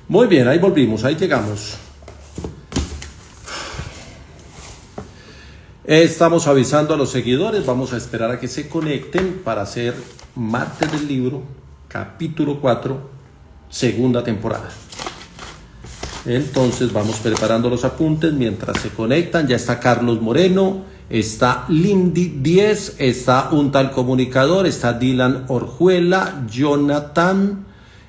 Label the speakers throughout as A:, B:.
A: Muy bien, ahí volvimos, ahí llegamos. Estamos avisando a los seguidores, vamos a esperar a que se conecten para hacer Martes del Libro, capítulo 4, segunda temporada. Entonces vamos preparando los apuntes mientras se conectan. Ya está Carlos Moreno, está Lindy 10, está un tal comunicador, está Dylan Orjuela, Jonathan,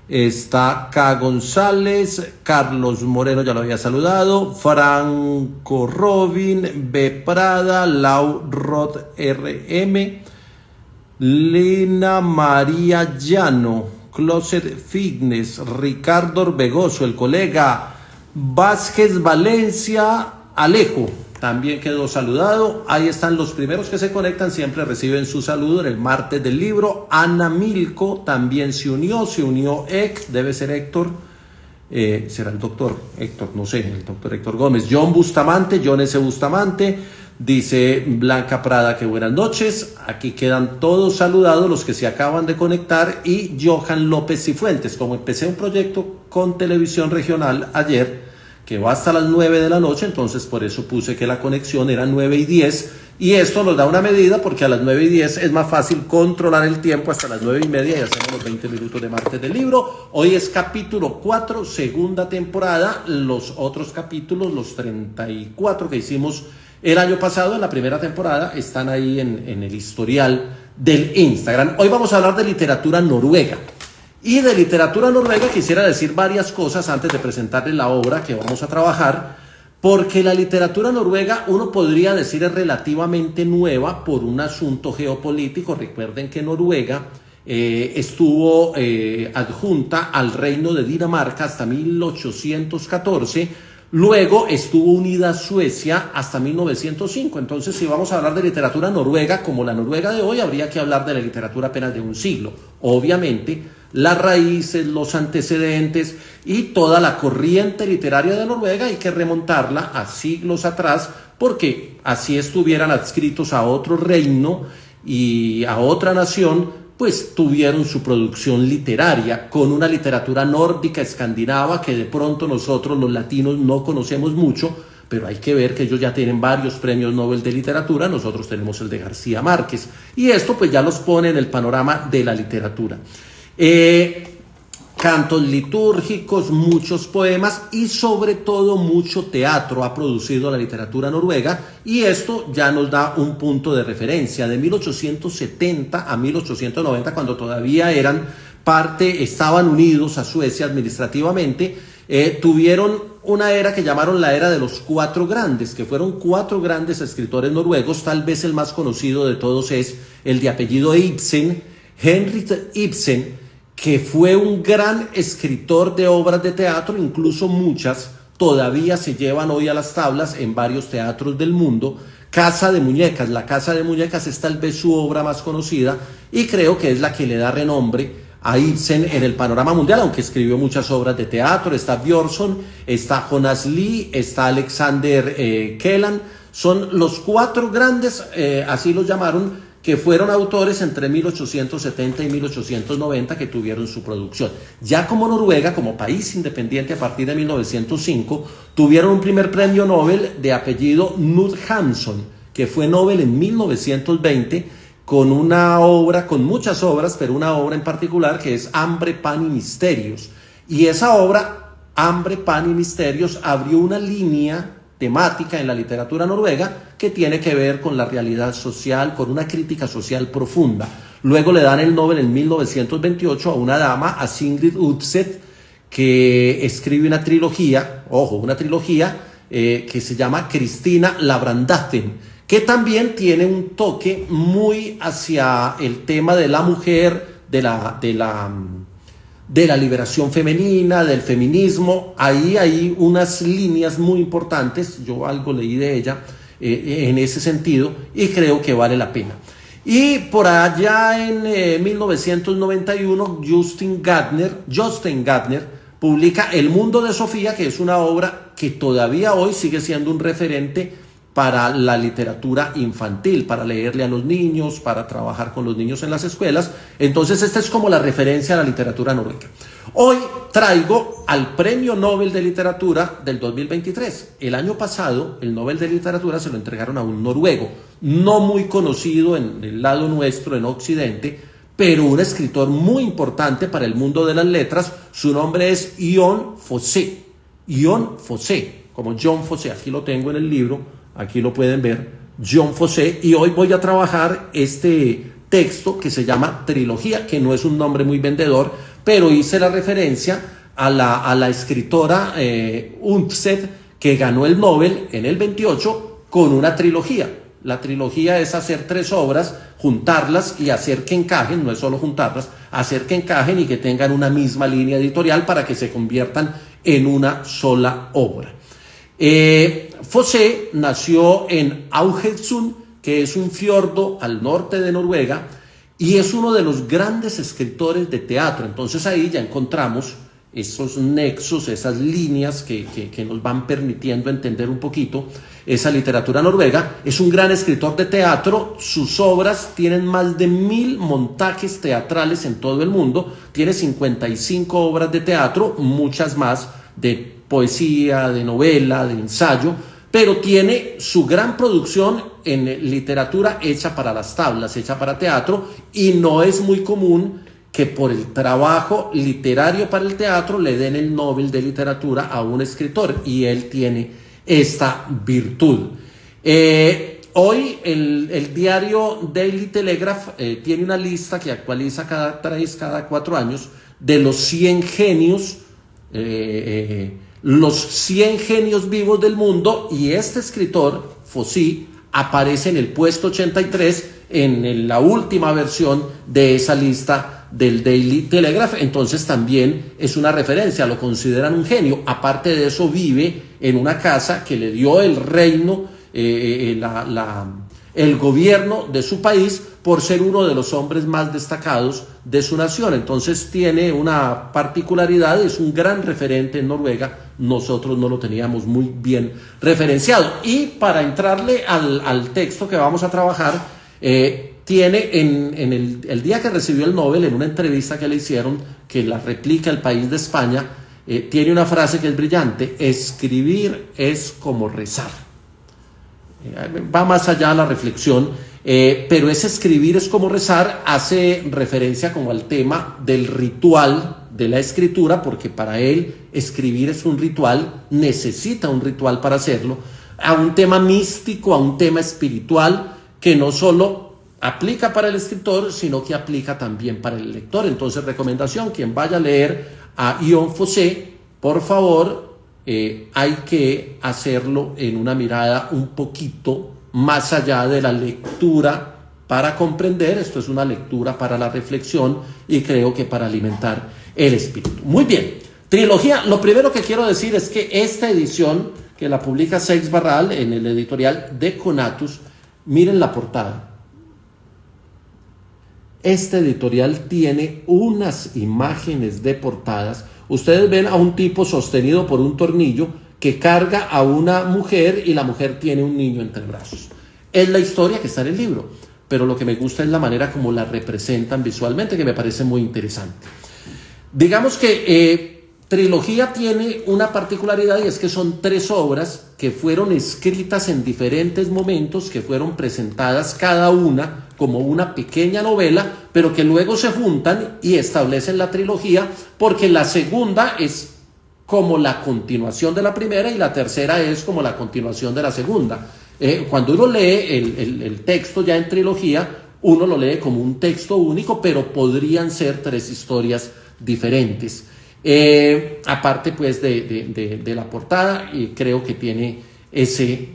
A: está K. González, Carlos Moreno, ya lo había saludado, Franco Robin, B. Prada, Lau Rod RM, Lina María Llano, Closet Fitness, Ricardo Orbegoso, el colega, Vázquez Valencia, Alejo, también quedó saludado. Ahí están los primeros que se conectan, siempre reciben su saludo en el Martes del Libro. Ana Milko también se unió debe ser Héctor, será el doctor Héctor, no sé, el doctor Héctor Gómez. John Bustamante, John S. Bustamante, dice Blanca Prada que buenas noches. Aquí quedan todos saludados los que se acaban de conectar, y Johan López Cifuentes. Como empecé un proyecto con Televisión Regional ayer, que va hasta las 9 de la noche, entonces por eso puse que la conexión era 9:10, y esto nos da una medida porque a las 9:10 es más fácil controlar el tiempo hasta las 9:30 y hacemos los 20 minutos de Martes del Libro. Hoy es capítulo 4, segunda temporada. Los otros capítulos, los 34 que hicimos el año pasado en la primera temporada, están ahí en el historial del Instagram. Hoy vamos a hablar de literatura noruega. Y de literatura noruega quisiera decir varias cosas antes de presentarles la obra que vamos a trabajar, porque la literatura noruega, uno podría decir, es relativamente nueva por un asunto geopolítico. Recuerden que Noruega estuvo adjunta al reino de Dinamarca hasta 1814, luego estuvo unida a Suecia hasta 1905. Entonces, si vamos a hablar de literatura noruega como la Noruega de hoy, habría que hablar de la literatura apenas de un siglo. Obviamente, las raíces, los antecedentes y toda la corriente literaria de Noruega hay que remontarla a siglos atrás, porque así estuvieran adscritos a otro reino y a otra nación, pues tuvieron su producción literaria con una literatura nórdica, escandinava, que de pronto nosotros los latinos no conocemos mucho, pero hay que ver que ellos ya tienen varios premios Nobel de literatura. Nosotros tenemos el de García Márquez, y esto pues ya los pone en el panorama de la literatura. Cantos litúrgicos, muchos poemas y sobre todo mucho teatro ha producido la literatura noruega, y esto ya nos da un punto de referencia. De 1870 a 1890, cuando todavía eran parte, estaban unidos a Suecia administrativamente, tuvieron una era que llamaron la era de los cuatro grandes, que fueron cuatro grandes escritores noruegos. Tal vez el más conocido de todos es el de apellido Ibsen, Henrik Ibsen, que fue un gran escritor de obras de teatro. Incluso muchas todavía se llevan hoy a las tablas en varios teatros del mundo. Casa de Muñecas, La Casa de Muñecas es tal vez su obra más conocida, y creo que es la que le da renombre a Ibsen en el panorama mundial, aunque escribió muchas obras de teatro. Está Björnson, está Jonas Lie, está Alexander Kielland. Son los cuatro grandes, así los llamaron, que fueron autores entre 1870 y 1890 que tuvieron su producción. Ya como Noruega, como país independiente a partir de 1905, tuvieron un primer premio Nobel de apellido Knud Hamsun, que fue Nobel en 1920, con una obra, con muchas obras, pero una obra en particular que es Hambre, Pan y Misterios. Y esa obra, Hambre, Pan y Misterios, abrió una línea temática en la literatura noruega que tiene que ver con la realidad social, con una crítica social profunda. Luego le dan el Nobel en 1928 a una dama, a Sigrid Undset, que escribe una trilogía, que se llama Kristina Lavransdatter, que también tiene un toque muy hacia el tema de la mujer, de la liberación femenina, del feminismo. Ahí hay unas líneas muy importantes, yo algo leí de ella en ese sentido, y creo que vale la pena. Y por allá en 1991, Justin Gardner publica El Mundo de Sofía, que es una obra que todavía hoy sigue siendo un referente para la literatura infantil, para leerle a los niños, para trabajar con los niños en las escuelas. Entonces esta es como la referencia a la literatura noruega. Hoy traigo al Premio Nobel de Literatura del 2023. El año pasado el Nobel de Literatura se lo entregaron a un noruego, no muy conocido en el lado nuestro, en Occidente, pero un escritor muy importante para el mundo de las letras. Su nombre es Jon Fosse. Jon Fosse, como John Fosse, aquí lo tengo en el libro. Aquí lo pueden ver, Jon Fosse, y hoy voy a trabajar este texto que se llama Trilogía, que no es un nombre muy vendedor, pero hice la referencia a la escritora Undset, que ganó el Nobel en el 28 con una trilogía. La trilogía es hacer 3 obras, juntarlas y hacer que encajen, no es solo juntarlas, hacer que encajen y que tengan una misma línea editorial para que se conviertan en una sola obra. Fosse nació en Haugesund, que es un fiordo al norte de Noruega, y es uno de los grandes escritores de teatro. Entonces ahí ya encontramos esos nexos, esas líneas que nos van permitiendo entender un poquito esa literatura noruega. Es un gran escritor de teatro, sus obras tienen más de 1000 montajes teatrales en todo el mundo, tiene 55 obras de teatro, muchas más de poesía, de novela, de ensayo, pero tiene su gran producción en literatura hecha para las tablas, hecha para teatro, y no es muy común que por el trabajo literario para el teatro le den el Nobel de Literatura a un escritor, y él tiene esta virtud. Hoy el diario Daily Telegraph tiene una lista que actualiza cada 4 años de los 100 genios, los 100 genios vivos del mundo, y este escritor, Fosse, aparece en el puesto 83 en la última versión de esa lista del Daily Telegraph. Entonces también es una referencia, lo consideran un genio. Aparte de eso, vive en una casa que le dio el reino, el gobierno de su país, por ser uno de los hombres más destacados de su nación. Entonces tiene una particularidad, es un gran referente en Noruega. Nosotros no lo teníamos muy bien referenciado. Y para entrarle al texto que vamos a trabajar, tiene en el día que recibió el Nobel, en una entrevista que le hicieron, que la replica El País de España, tiene una frase que es brillante: escribir es como rezar. Va más allá la reflexión, pero ese escribir es como rezar hace referencia como al tema del ritual de la escritura, porque para él escribir es un ritual, necesita un ritual para hacerlo, a un tema místico, a un tema espiritual que no solo aplica para el escritor, sino que aplica también para el lector. Entonces, recomendación: quien vaya a leer a Jon Fosse, por favor, hay que hacerlo en una mirada un poquito más allá de la lectura para comprender. Esto es una lectura para la reflexión y creo que para alimentar el espíritu. Muy bien, trilogía. Lo primero que quiero decir es que esta edición, que la publica Seix Barral en el editorial de Conatus, miren la portada. Este editorial tiene unas imágenes de portadas. Ustedes ven a un tipo sostenido por un tornillo que carga a una mujer, y la mujer tiene un niño entre brazos. Es la historia que está en el libro, pero lo que me gusta es la manera como la representan visualmente, que me parece muy interesante. Digamos que trilogía tiene una particularidad, y es que son 3 obras que fueron escritas en diferentes momentos, que fueron presentadas cada una como una pequeña novela, pero que luego se juntan y establecen la trilogía, porque la segunda es como la continuación de la primera y la tercera es como la continuación de la segunda. Cuando uno lee el texto ya en trilogía, uno lo lee como un texto único, pero podrían ser 3 historias diferentes. Aparte pues de la portada, y creo que tiene ese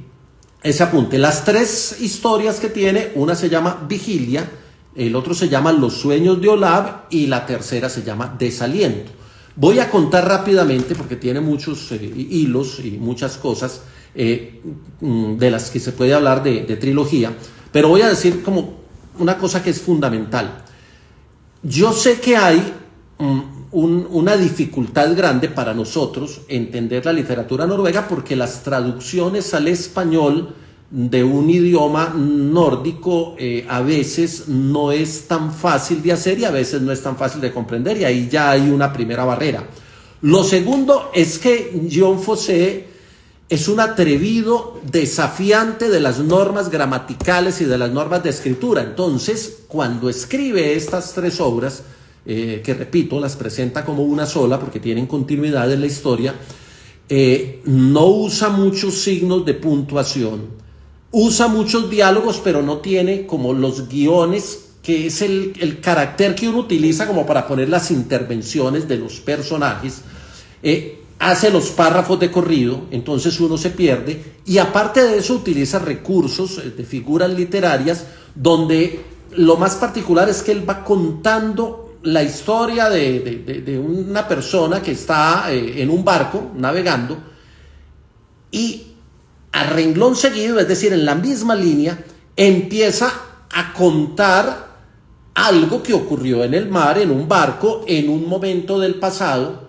A: apunte. Las 3 historias que tiene, una se llama Vigilia, el otro se llama Los sueños de Olaf, y la tercera se llama Desaliento. Voy a contar rápidamente porque tiene muchos hilos y muchas cosas de las que se puede hablar de trilogía, pero voy a decir como una cosa que es fundamental. Yo sé que hay una dificultad grande para nosotros entender la literatura noruega, porque las traducciones al español de un idioma nórdico a veces no es tan fácil de hacer y a veces no es tan fácil de comprender, y ahí ya hay una primera barrera. Lo segundo es que John Fosse es un atrevido desafiante de las normas gramaticales y de las normas de escritura. Entonces, cuando escribe estas tres obras, que repito, las presenta como una sola porque tienen continuidad en la historia, no usa muchos signos de puntuación, usa muchos diálogos, pero no tiene como los guiones, que es el carácter que uno utiliza como para poner las intervenciones de los personajes. Hace los párrafos de corrido, entonces uno se pierde, y aparte de eso utiliza recursos de figuras literarias, donde lo más particular es que él va contando la historia de una persona que está en un barco navegando, y a renglón seguido, es decir, en la misma línea, empieza a contar algo que ocurrió en el mar, en un barco, en un momento del pasado,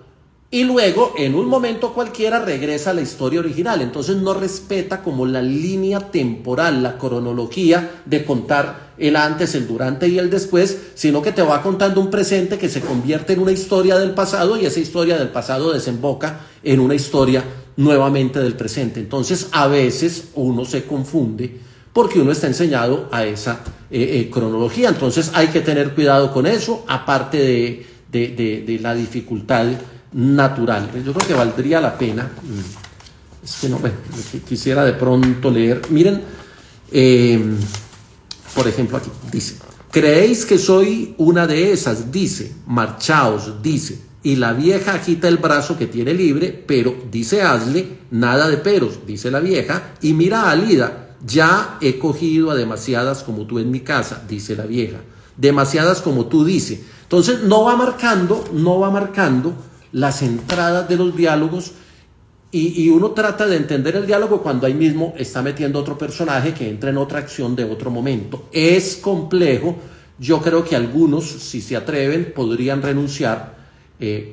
A: y luego, en un momento cualquiera, regresa a la historia original. Entonces no respeta como la línea temporal, la cronología de contar el antes, el durante y el después, sino que te va contando un presente que se convierte en una historia del pasado, y esa historia del pasado desemboca en una historia nuevamente del presente. Entonces a veces uno se confunde porque uno está enseñado a esa cronología. Entonces hay que tener cuidado con eso, aparte de la dificultad natural. Yo creo que valdría la pena, es que no, bueno, quisiera de pronto leer, miren, por ejemplo aquí dice: ¿creéis que soy una de esas? Dice, marchaos, dice, y la vieja agita el brazo que tiene libre, pero dice hazle, nada de peros, dice la vieja, y mira a Alida, ya he cogido a demasiadas como tú en mi casa, dice la vieja, demasiadas como tú, dice. Entonces no va marcando las entradas de los diálogos, y uno trata de entender el diálogo cuando ahí mismo está metiendo otro personaje que entra en otra acción de otro momento. Es complejo. Yo creo que algunos, si se atreven, podrían renunciar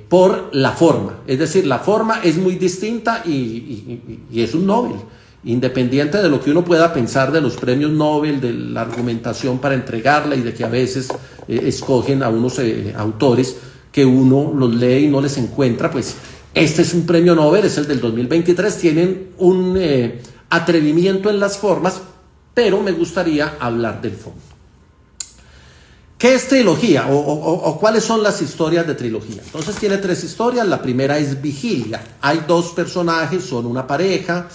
A: por la forma. Es decir, la forma es muy distinta y es un Nobel. Independiente de lo que uno pueda pensar de los premios Nobel, de la argumentación para entregarla y de que a veces escogen a unos autores que uno los lee y no les encuentra, pues este es un premio Nobel, es el del 2023, tienen un atrevimiento en las formas, pero me gustaría hablar del fondo. ¿Qué es trilogía? ¿O cuáles son las historias de trilogía? Entonces tiene tres historias. La primera es Vigilia. Hay dos personajes, son una pareja.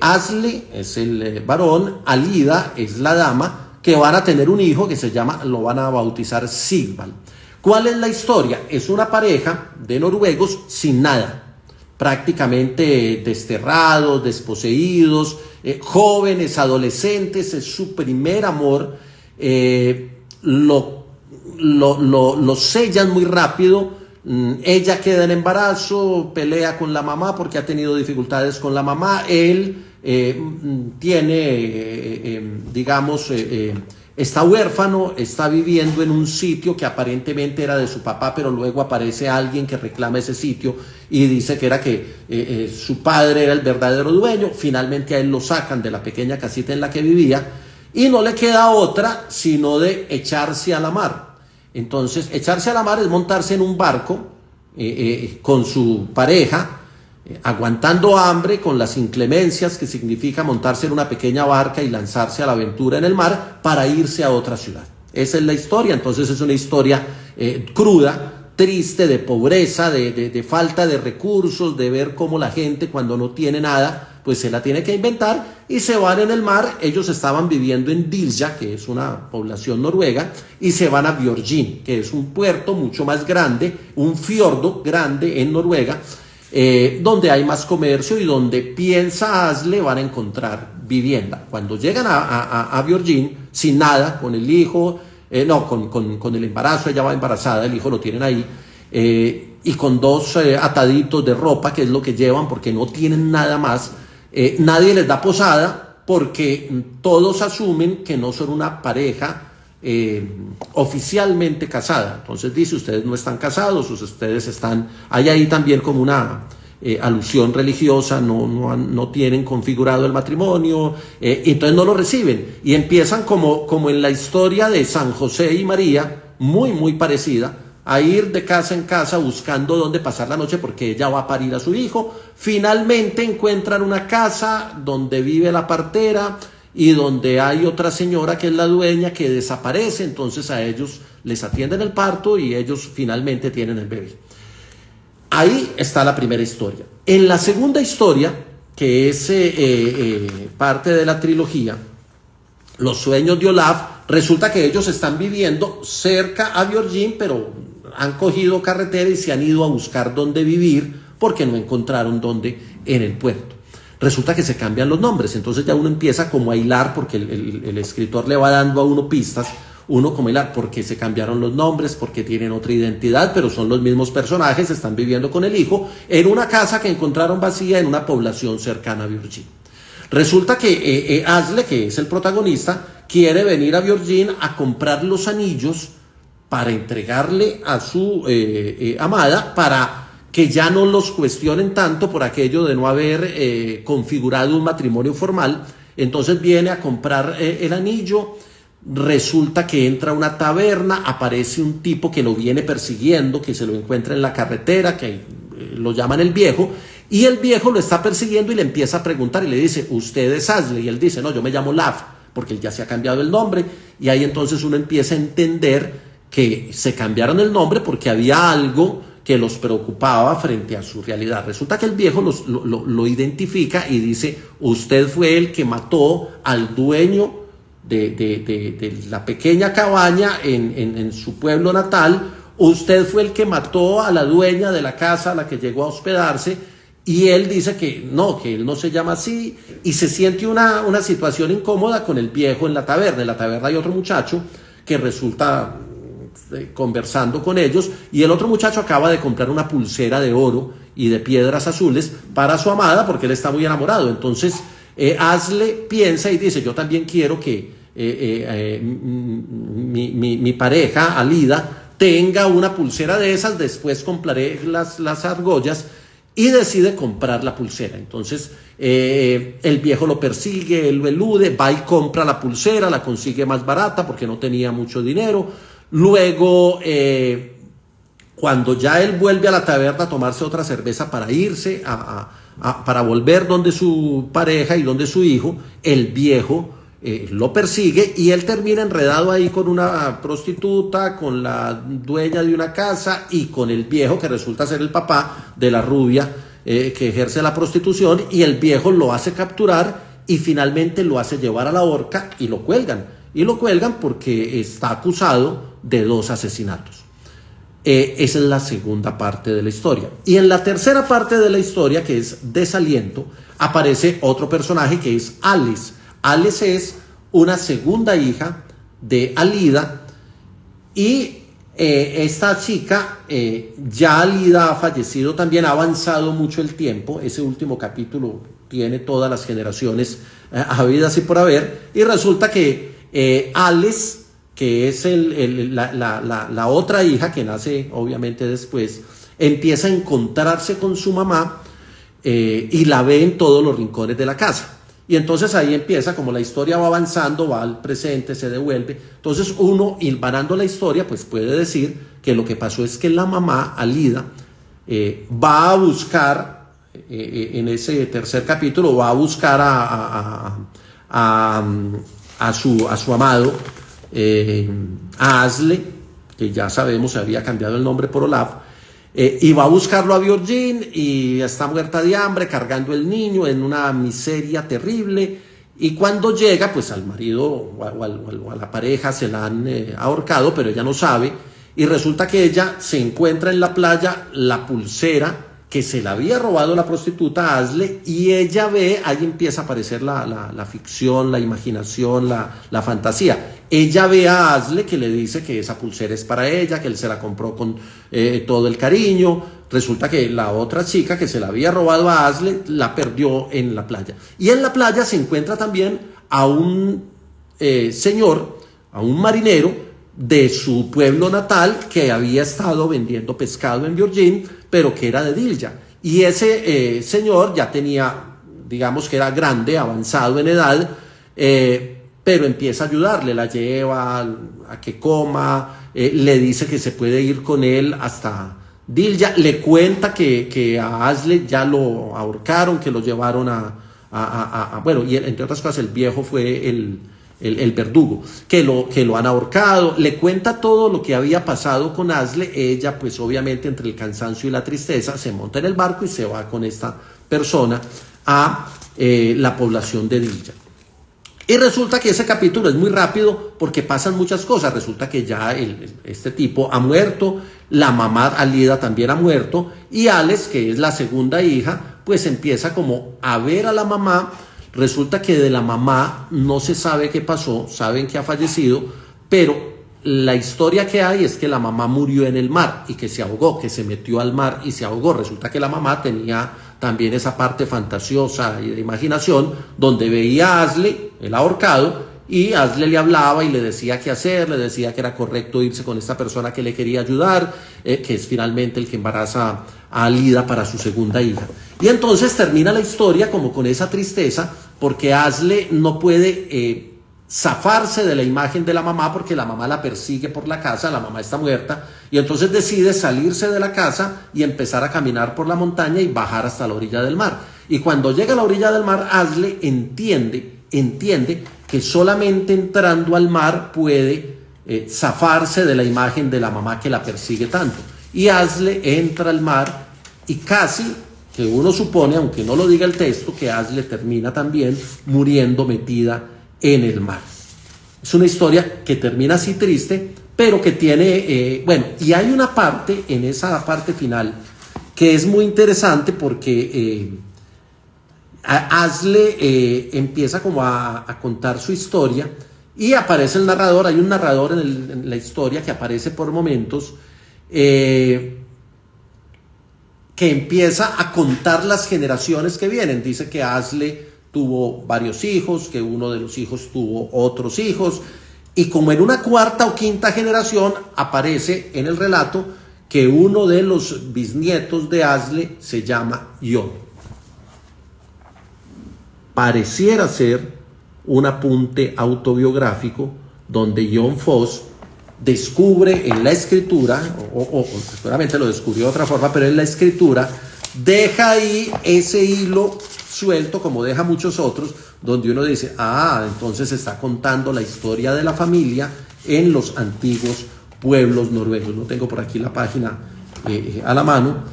A: Asle es el varón, Alida es la dama, que van a tener un hijo que se llama, lo van a bautizar Sigvald. ¿Cuál es la historia? Es una pareja de noruegos sin nada, prácticamente desterrados, desposeídos, jóvenes, adolescentes, es su primer amor, lo sellan muy rápido. Ella queda en embarazo, pelea con la mamá porque ha tenido dificultades con la mamá, él está huérfano, está viviendo en un sitio que aparentemente era de su papá, pero luego aparece alguien que reclama ese sitio y dice que era que su padre era el verdadero dueño. Finalmente a él lo sacan de la pequeña casita en la que vivía y no le queda otra sino de echarse a la mar. Entonces, echarse a la mar es montarse en un barco con su pareja, aguantando hambre, con las inclemencias que significa montarse en una pequeña barca y lanzarse a la aventura en el mar para irse a otra ciudad. Esa es la historia. Entonces es una historia cruda, triste, de pobreza, de falta de recursos, de ver cómo la gente cuando no tiene nada pues se la tiene que inventar y se van en el mar. Ellos estaban viviendo en Dilja, que es una población noruega, y se van a Bjørgvin, que es un puerto mucho más grande, un fiordo grande en Noruega, donde hay más comercio y donde, piensa Asle, van a encontrar vivienda. Cuando llegan a Bjørgvin sin nada, con el hijo, con el embarazo, ella va embarazada, el hijo lo tienen ahí, y con dos ataditos de ropa, que es lo que llevan porque no tienen nada más. Nadie les da posada porque todos asumen que no son una pareja oficialmente casada. Entonces dice, ustedes no están casados, ustedes están, hay ahí también como una alusión religiosa, no tienen configurado el matrimonio, entonces no lo reciben. Y empiezan como en la historia de San José y María, muy parecida, a ir de casa en casa buscando dónde pasar la noche porque ella va a parir a su hijo. Finalmente encuentran una casa donde vive la partera y donde hay otra señora que es la dueña que desaparece, entonces a ellos les atienden el parto y ellos finalmente tienen el bebé. Ahí está la primera historia. En la segunda historia, que es parte de la trilogía, Los sueños de Olaf, resulta que ellos están viviendo cerca a Björgvin, pero han cogido carretera y se han ido a buscar dónde vivir porque no encontraron dónde en el puerto. Resulta que se cambian los nombres, entonces ya uno empieza como a hilar porque el escritor le va dando a uno pistas, uno como hilar porque se cambiaron los nombres, porque tienen otra identidad, pero son los mismos personajes, están viviendo con el hijo en una casa que encontraron vacía en una población cercana a Björgvin. Resulta que Asle, que es el protagonista, quiere venir a Björgvin a comprar los anillos para entregarle a su amada, para que ya no los cuestionen tanto por aquello de no haber configurado un matrimonio formal. Entonces viene a comprar el anillo, resulta que entra a una taberna, aparece un tipo que lo viene persiguiendo, que se lo encuentra en la carretera, que lo llaman el viejo, y el viejo lo está persiguiendo y le empieza a preguntar y le dice, ¿usted es Asle? Y él dice, no, yo me llamo Laf, porque él ya se ha cambiado el nombre, y ahí entonces uno empieza a entender que se cambiaron el nombre porque había algo que los preocupaba frente a su realidad. Resulta que el viejo lo identifica y dice, usted fue el que mató al dueño de la pequeña cabaña en su pueblo natal, usted fue el que mató a la dueña de la casa a la que llegó a hospedarse, y él dice que él no se llama así, y se siente una situación incómoda con el viejo en la taberna. En la taberna hay otro muchacho que resulta conversando con ellos, y el otro muchacho acaba de comprar una pulsera de oro y de piedras azules para su amada porque él está muy enamorado. Entonces Asle piensa y dice, yo también quiero que mi pareja Alida tenga una pulsera de esas, después compraré las argollas, y decide comprar la pulsera. Entonces el viejo lo persigue, él lo elude, va y compra la pulsera, la consigue más barata porque no tenía mucho dinero. Luego, cuando ya él vuelve a la taberna a tomarse otra cerveza para irse, para volver donde su pareja y donde su hijo, el viejo lo persigue y él termina enredado ahí con una prostituta, con la dueña de una casa y con el viejo que resulta ser el papá de la rubia que ejerce la prostitución, y el viejo lo hace capturar y finalmente lo hace llevar a la horca y lo cuelgan. Y lo cuelgan porque está acusado de 2 asesinatos. Esa es la segunda parte de la historia. Y en la tercera parte de la historia, que es Desaliento, aparece otro personaje que es Alice. Alice es una segunda hija de Alida, y esta chica, ya Alida ha fallecido también, ha avanzado mucho el tiempo. Ese último capítulo tiene todas las generaciones habidas y por haber, y resulta que Alice, que es la otra hija que nace obviamente después, empieza a encontrarse con su mamá y la ve en todos los rincones de la casa. Y entonces ahí empieza, como la historia va avanzando, va al presente, se devuelve. Entonces uno, hilvanando la historia, pues puede decir que lo que pasó es que la mamá, Alida, va a buscar, en ese tercer capítulo, va a buscar a su amado, a Asle, que ya sabemos se había cambiado el nombre por Olaf, y va a buscarlo a Björgvin, y está muerta de hambre, cargando el niño en una miseria terrible, y cuando llega, pues al marido o a la pareja se la han ahorcado, pero ella no sabe, y resulta que ella se encuentra en la playa la pulsera que se la había robado la prostituta Asle, y ella ve, ahí empieza a aparecer la ficción, la imaginación, la fantasía. Ella ve a Asle que le dice que esa pulsera es para ella, que él se la compró con todo el cariño. Resulta que la otra chica que se la había robado a Asle la perdió en la playa. Y en la playa se encuentra también a un señor, a un marinero de su pueblo natal, que había estado vendiendo pescado en Björgvin, pero que era de Dilja. y ese señor ya tenía, digamos que era grande, avanzado en edad, pero empieza a ayudarle, la lleva a que coma, le dice que se puede ir con él hasta Dilya, le cuenta que a Asle ya lo ahorcaron, que lo llevaron bueno, y entre otras cosas el viejo fue el verdugo, que lo han ahorcado, le cuenta todo lo que había pasado con Asle. Ella pues obviamente entre el cansancio y la tristeza se monta en el barco y se va con esta persona a la población de Dilya. Y resulta que ese capítulo es muy rápido porque pasan muchas cosas. Resulta que ya este tipo ha muerto, la mamá Alida también ha muerto, y Ales, que es la segunda hija, pues empieza como a ver a la mamá. Resulta que de la mamá no se sabe qué pasó, saben que ha fallecido, pero la historia que hay es que la mamá murió en el mar y que se ahogó, que se metió al mar y se ahogó. Resulta que la mamá tenía también esa parte fantasiosa y de imaginación, donde veía a Asle, el ahorcado, y Asle le hablaba y le decía qué hacer, le decía que era correcto irse con esta persona que le quería ayudar, que es finalmente el que embaraza a Alida para su segunda hija. Y entonces termina la historia como con esa tristeza, porque Asle no puede zafarse de la imagen de la mamá, porque la mamá la persigue por la casa, la mamá está muerta, y entonces decide salirse de la casa y empezar a caminar por la montaña y bajar hasta la orilla del mar. Y cuando llega a la orilla del mar, Asle entiende que solamente entrando al mar puede zafarse de la imagen de la mamá que la persigue tanto. Y Asle entra al mar y casi que uno supone, aunque no lo diga el texto, que Asle termina también muriendo metida en el mar. Es una historia que termina así triste, pero que tiene, bueno, y hay una parte, en esa parte final, que es muy interesante porque Asle empieza como a contar su historia y aparece el narrador. Hay un narrador en la historia que aparece por momentos, que empieza a contar las generaciones que vienen. Dice que Asle tuvo varios hijos, que uno de los hijos tuvo otros hijos, y como en una cuarta o quinta generación aparece en el relato que uno de los bisnietos de Asle se llama Ion. Pareciera ser un apunte autobiográfico donde Ion Foss descubre en la escritura, o seguramente lo descubrió de otra forma, pero en la escritura deja ahí ese hilo suelto, como deja muchos otros, donde uno dice, entonces está contando la historia de la familia en los antiguos pueblos noruegos. No tengo por aquí la página a la mano,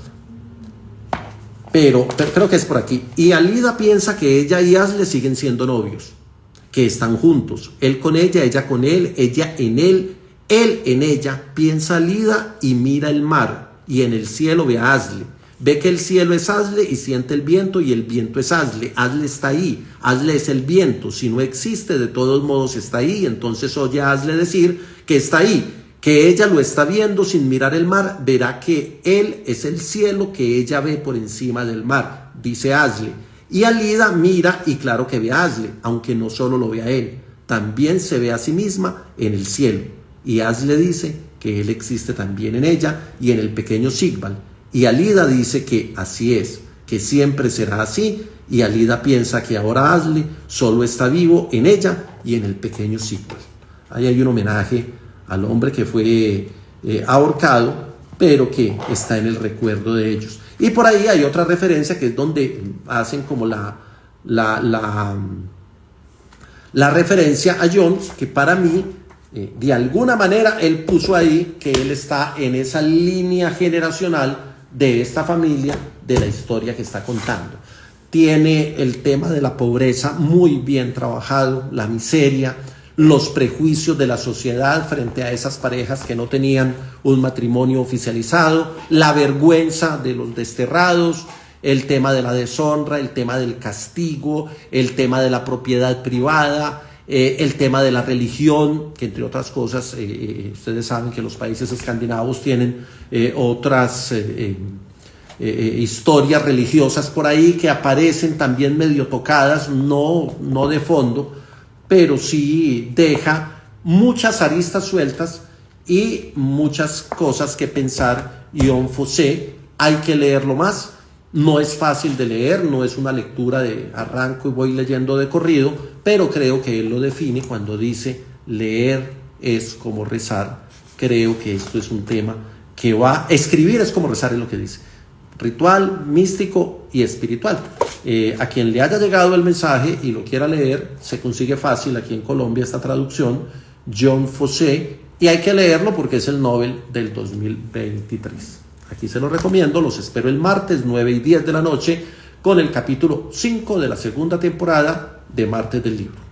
A: pero creo que es por aquí. Y Alida piensa que ella y Asle siguen siendo novios, que están juntos, él con ella con él, ella en él en ella. Piensa Alida y mira el mar, y en el cielo ve a Asle. Ve que el cielo es Asle y siente el viento, y el viento es Asle. Asle está ahí, Asle es el viento. Si no existe, de todos modos está ahí. Entonces oye a Asle decir que está ahí, que ella lo está viendo sin mirar el mar. Verá que él es el cielo que ella ve por encima del mar, dice Asle. Y Alida mira y claro que ve a Asle, aunque no solo lo ve a él, también se ve a sí misma en el cielo. Y Asle dice que él existe también en ella y en el pequeño Sigvald. Y Alida dice que así es, que siempre será así, y Alida piensa que ahora Asle solo está vivo en ella y en el pequeño Sigvald. Ahí hay un homenaje al hombre que fue ahorcado, pero que está en el recuerdo de ellos. Y por ahí hay otra referencia que es donde hacen como la referencia a Jon, que para mí, de alguna manera, él puso ahí que él está en esa línea generacional de esta familia, de la historia que está contando. Tiene el tema de la pobreza muy bien trabajado, la miseria, los prejuicios de la sociedad frente a esas parejas que no tenían un matrimonio oficializado, la vergüenza de los desterrados, el tema de la deshonra, el tema del castigo, el tema de la propiedad privada, el tema de la religión, que entre otras cosas, ustedes saben que los países escandinavos tienen otras historias religiosas por ahí que aparecen también medio tocadas, no de fondo, pero sí deja muchas aristas sueltas y muchas cosas que pensar. Jon Fosse, hay que leerlo más, No es fácil de leer, no es una lectura de arranco y voy leyendo de corrido, pero creo que él lo define cuando dice leer es como rezar. Creo que esto es un tema que va, escribir es como rezar, es lo que dice. Ritual, místico y espiritual. A quien le haya llegado el mensaje y lo quiera leer, se consigue fácil aquí en Colombia esta traducción, John Fossé, y hay que leerlo porque es el Nobel del 2023. Aquí se lo recomiendo, los espero el martes 9 y 10 de la noche con el capítulo 5 de la segunda temporada de Martes del Libro.